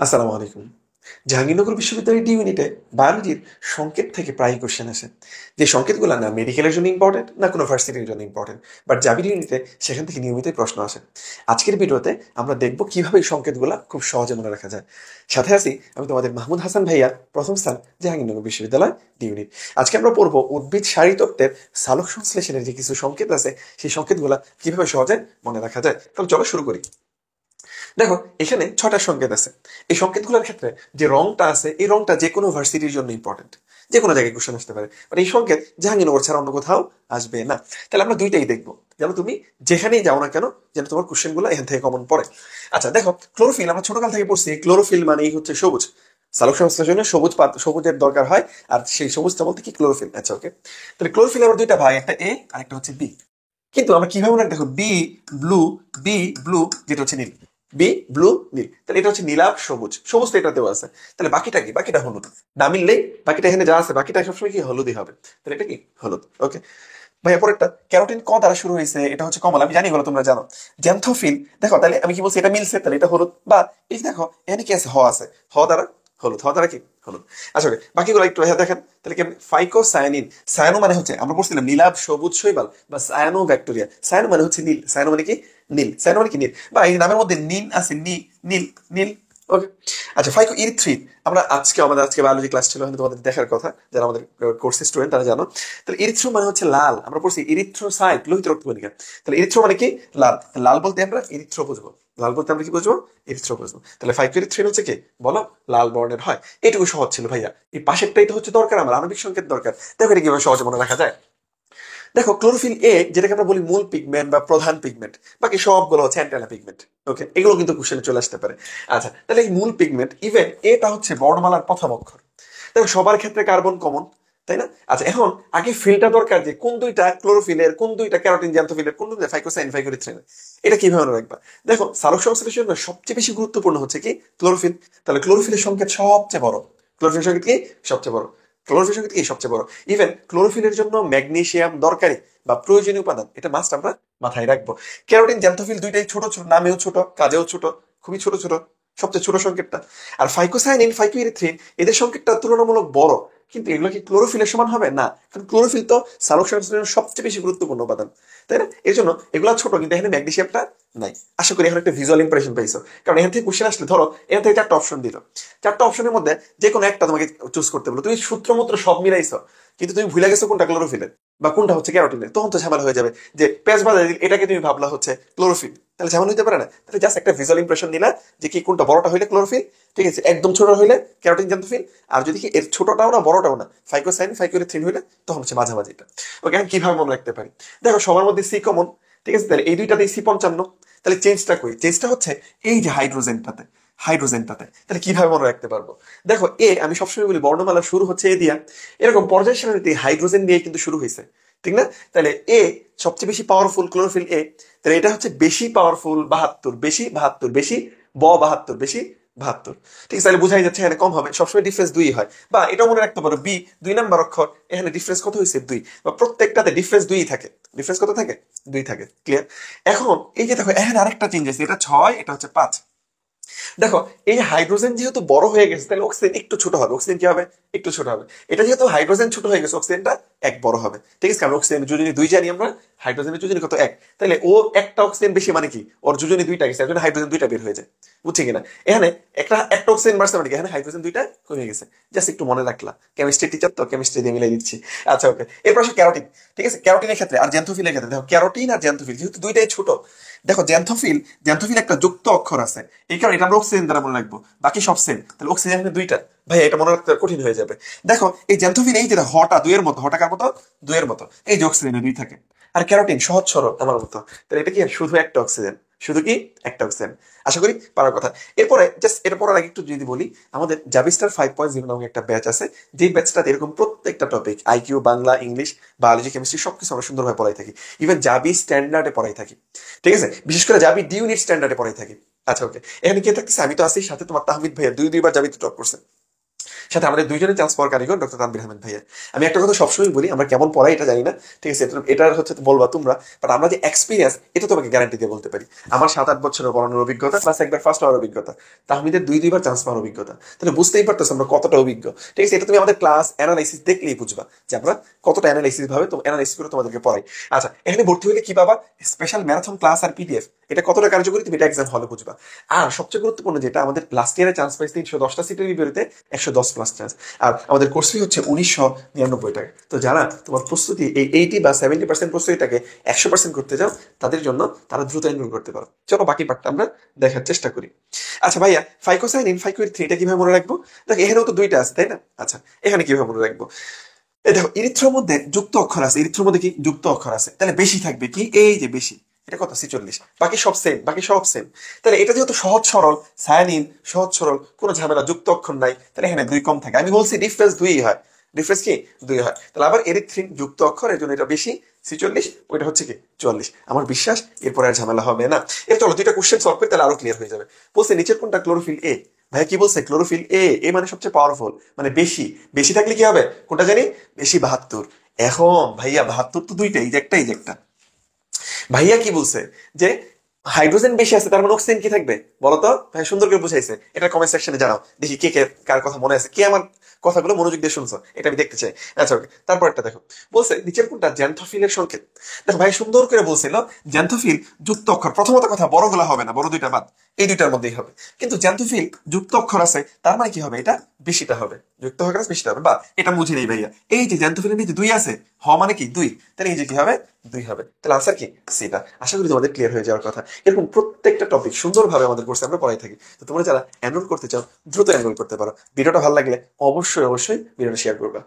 আসসালামু আলাইকুম। জাহাঙ্গীরনগর বিশ্ববিদ্যালয়ের ডি ইউনিটে বায়োলজির সংকেত থেকে প্রায়ই কোশ্চেন আসে। যে সংকেতগুলো না মেডিকেলের জন্য ইম্পর্টেন্ট না কোনো ভার্সিটির জন্য ইম্পর্টেন্ট, বাট জাবির ইউনিটে সেখান থেকে নিয়মিতই প্রশ্ন আসে। আজকের ভিডিওতে আমরা দেখব কিভাবে এই সংকেতগুলো খুব সহজে মনে রাখা যায়। সাথে আছি আমি তোমাদের মাহমুদ হাসান ভাইয়া, প্রথম স্থান জাহাঙ্গীরনগর বিশ্ববিদ্যালয় ডি ইউনিট। আজকে আমরা পড়বো উদ্ভিদ সারিতত্ত্বের সালোক সংশ্লেষণের যে কিছু সংকেত আছে, সেই সংকেতগুলো কিভাবে সহজে মনে রাখা যায়। তাহলে চলো শুরু করি। দেখো, এখানে 6টা সংকেত আছে। এই সংকেতগুলোর ক্ষেত্রে যে রংটা আছে, এই রংটা যে কোনো ভার্সিটির জন্য ইম্পর্টেন্ট, যে কোনো জায়গায় কোশ্চেন আসতে পারে, বাট এই সংকেত জাহাঙ্গীরনগর ছাড়া অন্য কোথাও আসবে না। তাহলে আমরা দুইটাই দেখবো, যেন তুমি যেখানেই যাও না কেন যেন তোমার কোশ্চেনগুলো এখান থেকে কমন পড়ে। আচ্ছা দেখো, ক্লোরোফিল আমরা ছোটকাল থেকে পড়ছি, ক্লোরোফিল মানেই হচ্ছে সবুজ। সালোক সংশ্লেষণে সবুজের দরকার হয়, আর সেই সবুজটা বলতে কি ক্লোরোফিল। আচ্ছা ওকে, তাহলে ক্লোরোফিল আমার দুইটা ভাগ, একটা এ আর একটা হচ্ছে বি। কিন্তু আমরা কিভাবে মনে রাখি? দেখো, বি ব্লু, বি ব্লু যেটা হচ্ছে নীল, বি ব্লু নীল, তাহলে এটা হচ্ছে নীলাভ সবুজ, সবুজ তো এটাতেও আছে। তাহলে বাকিটা কি? বাকিটা হলুদ। না মিললেই বাকিটা এখানে যা আছে বাকিটা সবসময় কি হলুদই হবে। তাহলে এটা কি হলুদ। ওকে ভাইয়া, পরেরটা ক্যারোটিন ক দ্বারা শুরু হয়েছে, এটা হচ্ছে কমলা, আমি জানি এগুলো তোমরা জানো। জ্যান্থোফিল, দেখো তাহলে আমি কি বলছি, এটা মিলছে, তাহলে এটা হলুদ। বা এই যে দেখো এখানে কি আছে, হ আছে, হ দ্বারা হলুদ, হ দ্বারা কি হলুদ। আচ্ছা ওকে, বাকিগুলো একটু দেখেন তাহলে কেমন। ফাইকোসায়ানিন, সায়ানো মানে হচ্ছে আমরা পড়ছিলাম নীলাভ সবুজ শৈবাল বা সায়ানো ব্যাকটেরিয়া। সায়ানো মানে হচ্ছে নীল, সায়ানো মানে কি নীল, সায়ানো মানে কি নীল, বা এই নামের মধ্যে নীল আছে, নীল নীল। ওকে, আচ্ছা ফাইকো ইরিথ্রিন, আমরা আজকে বায়োলজি ক্লাস ছিল, হয়তো তোমাদের দেখার কথা, যারা আমাদের কোর্সের স্টুডেন্ট তারা জানো। তাহলে ইরিথ্রো মানে হচ্ছে লাল, আমরা পড়ছি ইরিথ্রোসাইট, লোহিত রক্তকণিকা। তাহলে ইরিথ্রো মানে কি লাল, লাল বলতে আমরা ইরিথ্রো বুঝবো, লাল বলতে আমরা কি বুঝবো, ইরিথ্রো বুঝবো। তাহলে ফাইকো ইরিথ্রিন হচ্ছে কি বলো, লাল বর্ণের হয়। এটুকু সহজ ছিল ভাইয়া। এই পাশেরটাই তো হচ্ছে দরকার, আমার আণবিক সংকেত দরকার। দেখো এটা কিভাবে সহজে মনে রাখা যায়। দেখো ক্লোরোফিল এ, যেটাকে আমরা বলি মূল পিগমেন্ট বা প্রধান পিগমেন্ট, বাকি সবগুলো হচ্ছে অ্যান্টেনা পিগমেন্ট। ওকে, এগুলো কিন্তু কোশ্চেনে চলে আসতে পারে। আচ্ছা তাহলে এই মূল পিগমেন্ট, ইভেন এটা হচ্ছে বর্ণমালার প্রথম অক্ষর। দেখো সবার ক্ষেত্রে কার্বন কমন, তাই না? আচ্ছা এখন আগে ফিলটা দরকার যে কোন দুইটা ক্লোরোফিলের, কোন দুইটা ক্যারোটিন জ্যান্থোফিলের, কোন দুইটা ফাইকোসাইন ফাইকোরিথ্রিনের। এটা কিভাবে মনে রাখবা? দেখো সালোক সংশ্লেষণের জন্য সবচেয়ে বেশি গুরুত্বপূর্ণ হচ্ছে কি ক্লোরোফিল। তাহলে ক্লোরোফিলের সংকেত সবচেয়ে বড়, ক্লোরোফিলের সংকেত কি সবচেয়ে বড়, ক্লোরোফিল সংকেত কি সবচেয়ে বড়। ইভেন ক্লোরোফিলের জন্য ম্যাগনেসিয়াম দরকারি বা প্রয়োজনীয় উপাদান, এটা মাস্ট আমরা মাথায় রাখবো। ক্যারোটিন জ্যান্থোফিল দুইটাই ছোট ছোট, নামেও ছোট, কাজেও ছোট, খুবই ছোট ছোট, সবচেয়ে ছোট সংকেতটা। আর ফাইকোসাইনিন ফাইকোইরিথ্রিন, এদের সংকেতটা তুলনামূলক বড়, কিন্তু এগুলো কি ক্লোরোফিলের সমান হবে না, কারণ ক্লোরোফিল তো সালোক সংশ্লেষণের সবচেয়ে বেশি গুরুত্বপূর্ণ উপাদান, তাই না? এর জন্য এগুলো ছোট, কিন্তু এখানে ম্যাগনেসিয়ামটা নাই। আশা করি এখন একটা ভিজুয়াল ইম্প্রেশন পাইছো, কারণ এখান থেকে কোশ্চেন আসলে ধরো এখান থেকে 4টা অপশন দিল, 4টা অপশনের মধ্যে যে কোনো একটা তোমাকে চুজ করতে বলো, তুমি সূত্রমূত্র সব মিলাইছো, কিন্তু তুমি ভুলে গেছো কোনটা ক্লোরোফিলের বা কোনটা হচ্ছে ক্যারোটিনের, তখন তো ঝামেলা হয়ে যাবে। যে পেঁয়াজ ভাজা এটাকে তুমি ভাবলা হচ্ছে ক্লোরোফিল, তাহলে ঝামেলা হইতে পারে না? তাহলে জাস্ট একটা ভিজুয়াল ইম্প্রেশন দিলা যে কি কোনটা বড়টা হইলে ক্লোরোফিল, ঠিক আছে, একদম ছোট হইলে ক্যারোটিন জ্যান্থোফিল, আর যদি কি এর ছোটটাও না বড়টাও না ফাইকোসাইন ফাইকোরিথ্রিন হইলে তখন হচ্ছে মাঝামাঝিটা। ওকে, আমি কিভাবে মনে রাখতে পারি? দেখো সবার মধ্যে সি কমন, ঠিক আছে, তাহলে এই দুইটাতেই C55। তাহলে চেঞ্জটা কই? চেঞ্জটা হচ্ছে এই যে হাইড্রোজেনটাতে, হাইড্রোজেনটাতে। তাহলে কিভাবে মনে রাখতে পারবো? দেখো এ, আমি সবসময় বলি বর্ণমালা শুরু হচ্ছে এ দিয়া, এরকম পর্যায় সারণীতে হাইড্রোজেন দিয়ে কিন্তু শুরু হয়েছে, ঠিক না? তাহলে এ সবচেয়ে বেশি পাওয়ারফুল ক্লোরোফিল এ, তাহলে এটা হচ্ছে বেশি পাওয়ারফুল 72, বেশি 72, বেশি 72, বেশি 72। ঠিক আছে, তাহলে বোঝাই যাচ্ছে এখানে কম হবে, সবসময় ডিফারেন্স 2 হয়। বা এটাও মনে রাখতে পারো বি 2 নাম্বার অক্ষর, এখানে ডিফারেন্স কত হয়েছে 2, বা প্রত্যেকটাতে ডিফারেন্স 2 থাকে। ডিফারেন্স কত থাকে? 2 থাকে। ক্লিয়ার? এখন এই যে দেখো এখানে আরেকটা চেঞ্জ আছে, এটা 6, এটা হচ্ছে 5। দেখো এই হাইড্রোজেন যেহেতু বড় হয়ে গেছে, তাহলে অক্সিজেন একটু ছোট হবে, অক্সিজেন কি হবে? একটু ছোট হবে। এটা যেহেতু হাইড্রোজেন ছোট হয়ে গেছে, অক্সিজেনটা এক বড় হবে, ঠিক আছে, কারণ অক্সিজেন যোজনী 2 জানি আমরা, হাইড্রোজেনের যোজনী কত? 1। তাহলে ও একটা অক্সিজেন বেশি মানে কি ওর যোজনী 2টা গেছে, একজন হাইড্রোজেন 2টা বের হয়ে যায়। বুঝছি কিনা? এখানে একটা অক্সিজেন বাড়ছে মানে কি এখানে হাইড্রোজেন 2টা কমে গেছে। জাস্ট একটু মনে রাখলা, কেমিস্ট্রি টিচার তো কেমিস্ট্রি দিয়ে মিলাই দিচ্ছি। আচ্ছা ওকে, এরপর আসে ক্যারোটিন। ঠিক আছে, ক্যারোটিনের ক্ষেত্রে আর জ্যান্থোফিলের ক্ষেত্রে, দেখো ক্যারোটিন আর জ্যান্থোফিল যেহেতু দুইটাই ছোট, দেখো জ্যান্থোফিল, জ্যান্থোফিল একটা যুক্ত অক্ষর আছে, এই কারণে এটা আমরা অক্সিজেন দ্বারা মনে রাখবো, বাকি সব সেম। তাহলে অক্সিজেন 2টা, ভাই এটা মনে রাখতে কঠিন হয়ে যাবে। দেখো এই জ্যান্থোফিল এই যেটা হটা 2 এর মতো, হটা কার মতো? 2 এর মতো, এই যে অক্সিজেনে 2 থাকে। আর ক্যারোটিন সহজ সরল আমার মতো, তাহলে এটা কি শুধু একটা অক্সিজেন, শুধু কি একটা অক্সিজেন। আশা করি পারার কথা। এরপরে জাস্ট এটা পড়ার আগে একটু যদি বলি, আমাদের জাবিস্টার 5.0 নামে একটা ব্যাচ আছে, যে ব্যাচটাতে এরকম প্রত্যেকটা topic IQ, Bangla, English, biology, chemistry সবকিছু আমরা সুন্দরভাবে পড়াই থাকি। ইভেন জাবি স্ট্যান্ডার্ডে পড়াই থাকি, ঠিক আছে, বিশেষ করে জাবি ডি ইউনিট স্ট্যান্ডার্ডে পড়াই থাকি। আচ্ছা ওকে, এখানে কে থাকতেছে? আমি তো আছি সাথে, তোমার তাহমিদ ভাইয়া 2 2বার জাবিতে টপ করছে। সাথে আমাদের দুইজনের চান্স পাওয়ার কারিগর ডক্টর তানভীর আহমেদ ভাইয়া। আমি একটা কথা সবসময় বলি, আমরা কেমন পড়াই এটা জানি না, ঠিক আছে, এটা হচ্ছে বলবা তোমরা, বাট আমরা যে এক্সপিরিয়েন্স এটা তোমাকে গ্যারান্টি দিয়ে বলতে পারি। আমার 7-8 বছরের পড়ানোর অভিজ্ঞতা প্লাস একবার ফার্স্ট হওয়ার অভিজ্ঞতা, তাহমিদের 2-2বার চান্স পাওয়ার অভিজ্ঞতা, তাহলে বুঝতেই পারতেছো আমরা কতটা অভিজ্ঞ। ঠিক আছে, এটা তুমি আমাদের ক্লাস অ্যানালাইসিস দেখলেই বুঝবা যে আমরা কতটা অ্যানালাইসিস ভাবে তো অ্যানালাইসিস করে তোমাদেরকে পড়াই। আচ্ছা, এখানে ভর্তি হলে কি পাবা? স্পেশাল ম্যারাথন ক্লাস আর পিডিএফ। এটা কতটা কার্যকরী তুমি এটা এক্সাম হলে বুঝবা। আর সবচেয়ে গুরুত্বপূর্ণ যেটা, আমাদের লাস্ট ইয়ারে চান্স পাইছে 310টা সিটের বিপরীতে 110+ চান্স। আর আমাদের কোর্স ফি হচ্ছে 1999 টাকা। তো যারা তোমার প্রস্তুতি এই 80 বা 70% প্রস্তুতিটাকে 100% করতে চাও, তাদের জন্য তারা দ্রুত এনরোল করতে পারো। চলো বাকি পার্টটা আমরা দেখার চেষ্টা করি। আচ্ছা ভাইয়া, ফাইকোসাইনিন ফাইকোইড 3 এটা কিভাবে মনে রাখবো? দেখো এখানেও তো দুইটা আছে তাই না? আচ্ছা, এখানে কিভাবে মনে রাখবো? এই দেখো ইরিথ্রোর মধ্যে যুক্ত অক্ষর আছে, ইরিথ্রোর মধ্যে কি যুক্ত অক্ষর আছে, তাহলে বেশি থাকবে কি? এই যে বেশি, এটা কত? 46। বাকি সব সেম, বাকি সব সেম। তাহলে এটা যেহেতু সহজ সরল সায়ানিন, সহজ সরল, কোনো ঝামেলা, যুক্ত অক্ষর নাই, তাহলে এখানে 2 কম থাকে। আমি বলছি ডিফারেন্স 2 হয়, ডিফারেন্স কি 2 হয়। তাহলে আবার এরিথ্রিন যুক্ত অক্ষর, এর জন্য এটা বেশি 46, ওইটা হচ্ছে কি 44। আমার বিশ্বাস এরপরে আর ঝামেলা হবে না। এর চলো 2টা কোশ্চেন সলভ করি, তাহলে আরো ক্লিয়ার হয়ে যাবে। বলছে নিচের কোনটা ক্লোরোফিল এ? ভাইয়া কি বলছে? Chlorophyll A. এ মানে সবচেয়ে পাওয়ারফুল, মানে বেশি। বেশি থাকলে কি হবে? কোনটা জানি? বেশি 72। এখন ভাইয়া 72 তো দুইটা, এই যে একটা এই যে একটা। ভাইয়া কি বলছে? যে হাইড্রোজেন বেশি আছে, তার মানে অক্সিজেন কি থাকবে বলতো? ভাই সুন্দর করে বুঝাইছে, এটা কমেন্ট সেকশনে জানাও দেখি কে কে কার কথা মনে আছে, কে আমার কথাগুলো মনোযোগ দিয়ে শুনছো, এটা আমি দেখতে চাই। আচ্ছা ওকে, তারপর একটা দেখো, বলছে নিচের কোনটা জ্যান্থোফিলের সংকেত? দেখো ভাই সুন্দর করে বলছিল জ্যান্থোফিল যুক্ত অক্ষর। প্রথমত কথা, বড়গুলা হবে না, বড় দুইটা বাদ, এই দুইটার মধ্যেই হবে। কিন্তু জ্যান্থোফিল যুক্ত অক্ষর আছে, তার মানে কি হবে? এটা বেশিটা হবে, যুক্ত অক্ষর আছে বেশিটা হবে। বা এটা বুঝি নেই ভাইয়া, এই যে জ্যান্থোফিলের নিচে 2 আছে, হ মানে কি 2, তাহলে এই যে কি হবে? 2 হবে। তাহলে আনসার কি? সিটা। আশা করি তোমাদের ক্লিয়ার হয়ে যাওয়ার কথা। এরকম প্রত্যেকটা টপিক সুন্দরভাবে আমাদের কোর্সে আমরা পড়াই থাকি। তো তোমরা যারা এনরোল করতে চাও দ্রুত এনরোল করতে পারো। ভিডিওটা ভালো লাগলে অবশ্যই অবশ্যই ভিডিওটা শেয়ার করবে।